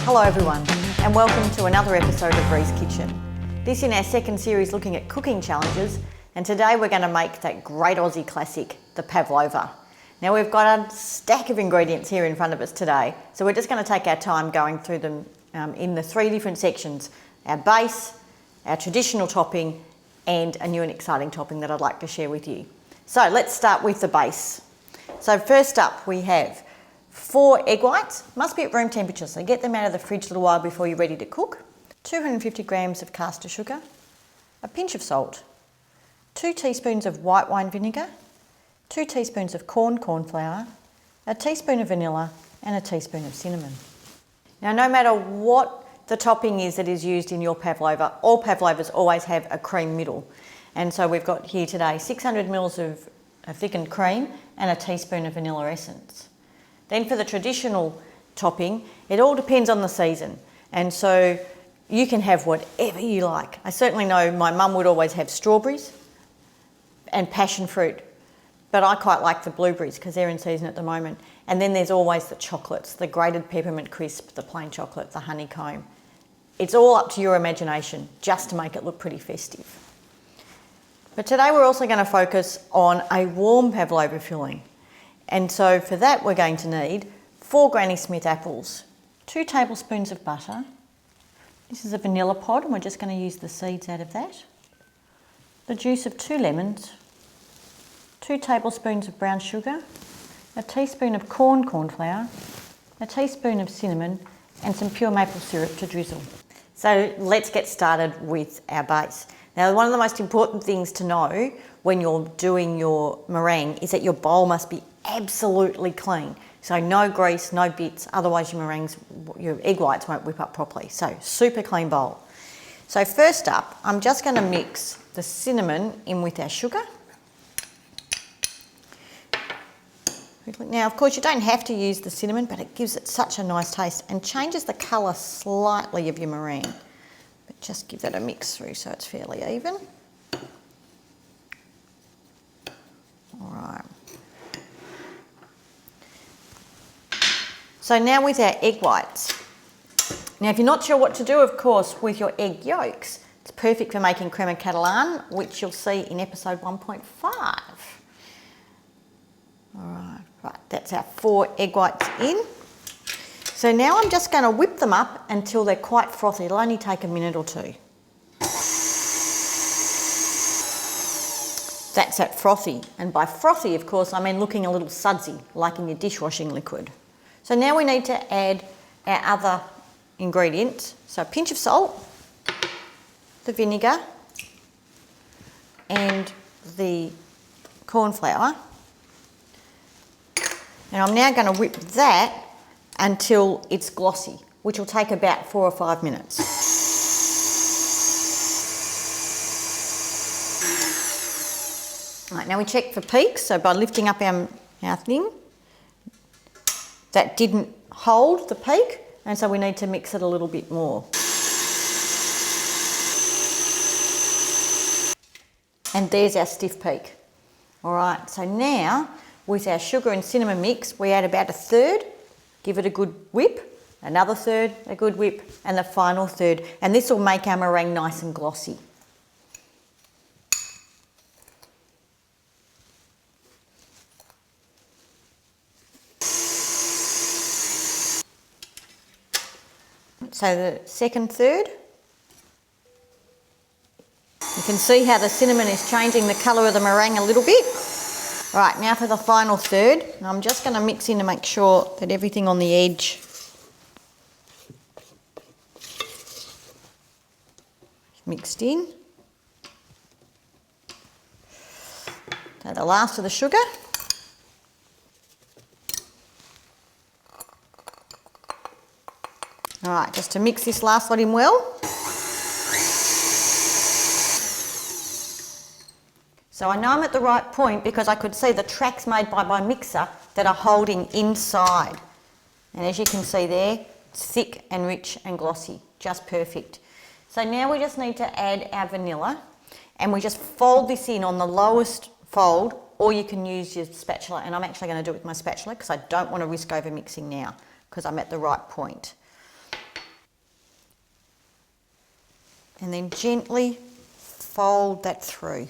Hello everyone, and welcome to another episode of RiesKitchen. This is our second series looking at cooking challenges, and today we're going to make that great Aussie classic, the Pavlova. Now we've got a stack of ingredients here in front of us today, so we're just going to take our time going through them in the three different sections: our base, our traditional topping, and a new and exciting topping that I'd like to share with you. So let's start with the base. So first up we have 4 egg whites, must be at room temperature, so get them out of the fridge a little while before you're ready to cook. 250 grams of caster sugar, a pinch of salt, 2 teaspoons of white wine vinegar, 2 teaspoons of corn flour, a teaspoon of vanilla, and a teaspoon of cinnamon. Now, no matter what the topping is that is used in your pavlova, all pavlovas always have a cream middle. And so we've got here today 600 mils of thickened cream and a teaspoon of vanilla essence. Then for the traditional topping, it all depends on the season. And so you can have whatever you like. I certainly know my mum would always have strawberries and passion fruit, but I quite like the blueberries because they're in season at the moment. And then there's always the chocolates, the grated peppermint crisp, the plain chocolate, the honeycomb. It's all up to your imagination just to make it look pretty festive. But today we're also going to focus on a warm pavlova filling. And so for that we're going to need 4 Granny Smith apples, 2 tablespoons of butter. This is a vanilla pod and we're just going to use the seeds out of that. The juice of 2 lemons, 2 tablespoons of brown sugar, a teaspoon of corn flour, a teaspoon of cinnamon, and some pure maple syrup to drizzle. So let's get started with our base. Now, one of the most important things to know when you're doing your meringue is that your bowl must be absolutely clean. So no grease, no bits, otherwise your egg whites won't whip up properly. So super clean bowl. So first up, I'm just going to mix the cinnamon in with our sugar. Now, of course, you don't have to use the cinnamon, but it gives it such a nice taste and changes the colour slightly of your meringue. But just give that a mix through so it's fairly even. All right. So now with our egg whites. Now, if you're not sure what to do, of course, with your egg yolks, it's perfect for making crema catalan, which you'll see in episode 1.5. All right, that's our 4 egg whites in. So now I'm just going to whip them up until they're quite frothy. It'll only take a minute or 2. That's at frothy. And by frothy, of course, I mean looking a little sudsy, like in your dishwashing liquid. So now we need to add our other ingredients. So a pinch of salt, the vinegar, and the corn flour. And I'm now going to whip that until it's glossy, which will take about 4 or 5 minutes. All right, now we check for peaks, so by lifting up our thing, that didn't hold the peak, and so we need to mix it a little bit more. And there's our stiff peak. All right, so now with our sugar and cinnamon mix, we add about 1/3, give it a good whip, another 1/3, a good whip, and the final 1/3. And this will make our meringue nice and glossy. So the second 1/3, you can see how the cinnamon is changing the colour of the meringue a little bit. Right, now for the final 1/3, I'm just going to mix in to make sure that everything on the edge is mixed in. So the last of the sugar. All right, just to mix this last lot in well. So I know I'm at the right point because I could see the tracks made by my mixer that are holding inside. And as you can see there, it's thick and rich and glossy, just perfect. So now we just need to add our vanilla and we just fold this in on the lowest fold, or you can use your spatula, and I'm actually going to do it with my spatula because I don't want to risk over mixing now because I'm at the right point. and then gently fold that through.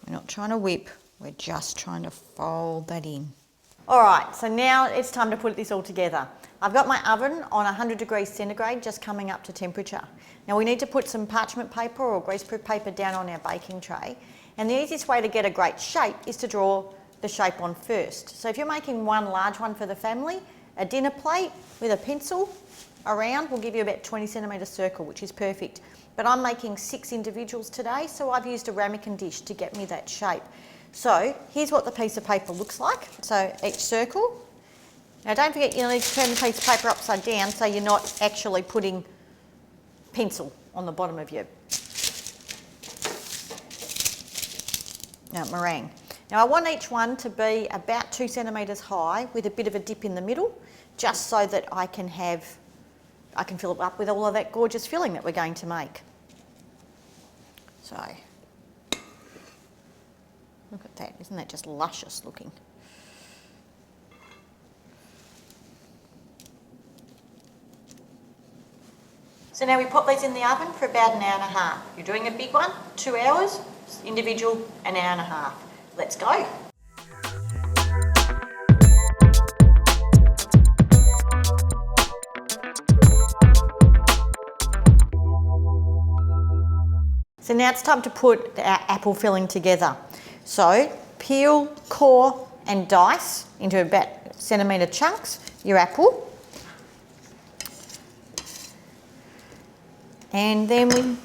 We're not trying to whip, we're just trying to fold that in. All right, so now it's time to put this all together. I've got my oven on 100 degrees centigrade, just coming up to temperature. Now we need to put some parchment paper or greaseproof paper down on our baking tray. And the easiest way to get a great shape is to draw the shape on first. So if you're making one large one for the family, a dinner plate with a pencil around will give you about 20 centimetre circle, which is perfect. But I'm making 6 individuals today, so I've used a ramekin dish to get me that shape. So here's what the piece of paper looks like. So each circle. Now don't forget you need to turn the piece of paper upside down so you're not actually putting pencil on the bottom of your meringue. Now I want each one to be about 2 centimetres high with a bit of a dip in the middle, just so that I can fill it up with all of that gorgeous filling that we're going to make. So, look at that, isn't that just luscious looking? So now we pop these in the oven for about an hour and a half. You're doing a big one, 2 hours, individual, an hour and a half. Let's go. So now it's time to put our apple filling together. So peel, core and dice into about centimetre chunks your apple. And then we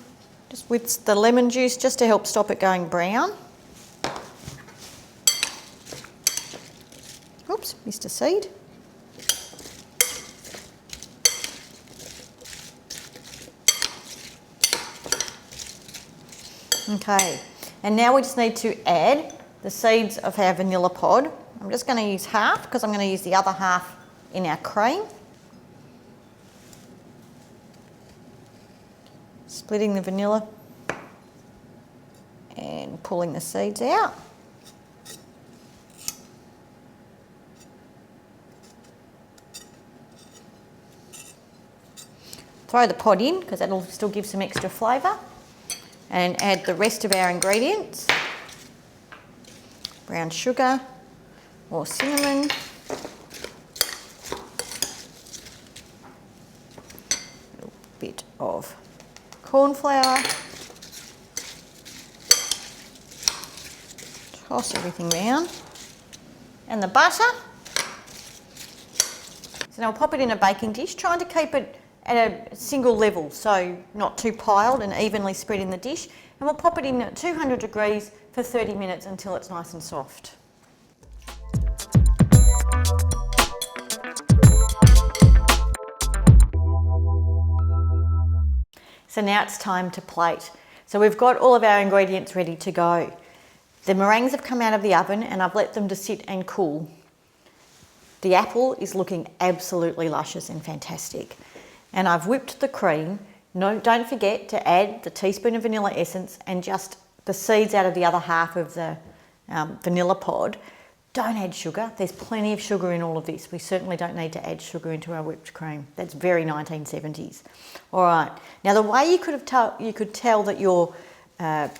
just with the lemon juice just to help stop it going brown. Oops, missed a seed. Okay, and now we just need to add the seeds of our vanilla pod. I'm just going to use half because I'm going to use the other half in our cream. Splitting the vanilla and pulling the seeds out. Throw the pod in because that'll still give some extra flavour. And add the rest of our ingredients. Brown sugar or cinnamon. A little bit of corn flour. Toss everything round. And the butter. So now we'll pop it in a baking dish, trying to keep it at a single level, so not too piled and evenly spread in the dish. And we'll pop it in at 200 degrees for 30 minutes until it's nice and soft. So now it's time to plate. So we've got all of our ingredients ready to go. The meringues have come out of the oven and I've let them to sit and cool. The apple is looking absolutely luscious and fantastic. And I've whipped the cream. No, don't forget to add the teaspoon of vanilla essence and just the seeds out of the other half of the vanilla pod. Don't add sugar. There's plenty of sugar in all of this. We certainly don't need to add sugar into our whipped cream. That's very 1970s. All right. Now the way you could tell that your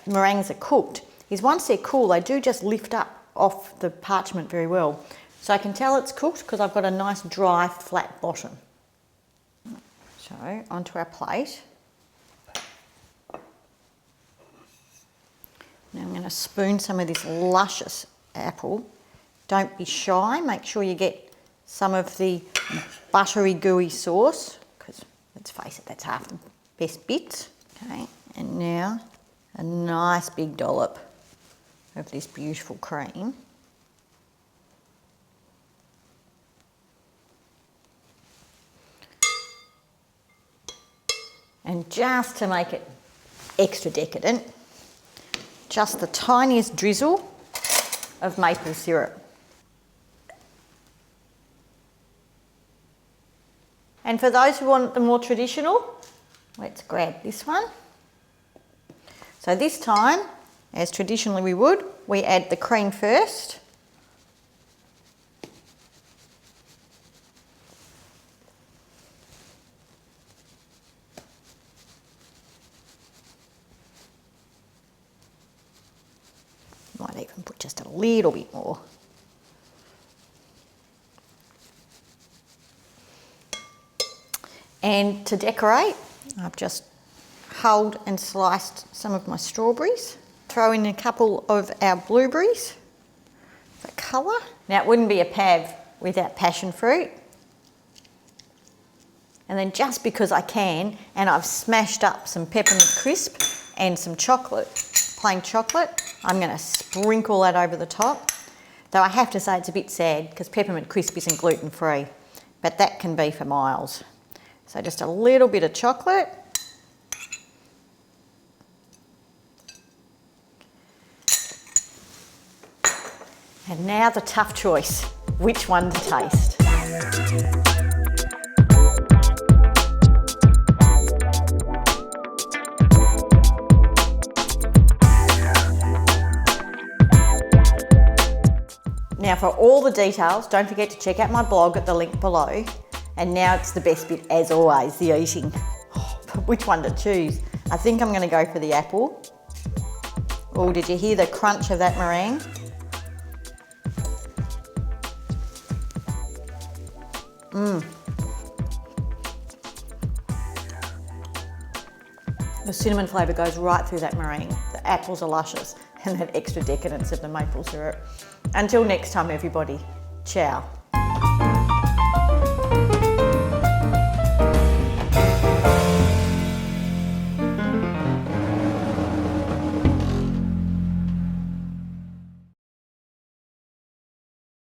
meringues are cooked is once they're cool, they do just lift up off the parchment very well. So I can tell it's cooked because I've got a nice dry flat bottom. So onto our plate. Now I'm going to spoon some of this luscious apple. Don't be shy, make sure you get some of the buttery gooey sauce, because let's face it, that's half the best bits. Okay, and now a nice big dollop of this beautiful cream. And just to make it extra decadent, just the tiniest drizzle of maple syrup. And for those who want the more traditional, let's grab this one. So this time, as traditionally we would, we add the cream first. little bit more. And to decorate, I've just hulled and sliced some of my strawberries. Throw in a couple of our blueberries for colour. Now it wouldn't be a pav without passion fruit. And then just because I can, and I've smashed up some peppermint crisp and some chocolate, plain chocolate, I'm going to sprinkle that over the top. Though I have to say it's a bit sad because peppermint crisp isn't gluten-free, but that can be for miles. So just a little bit of chocolate. And now the tough choice, which one to taste? Now for all the details, don't forget to check out my blog at the link below. And now it's the best bit, as always, the eating. Which one to choose? I think I'm going to go for the apple. Oh, did you hear the crunch of that meringue? The cinnamon flavour goes right through that meringue. The apples are luscious and that extra decadence of the maple syrup. Until next time, everybody, ciao.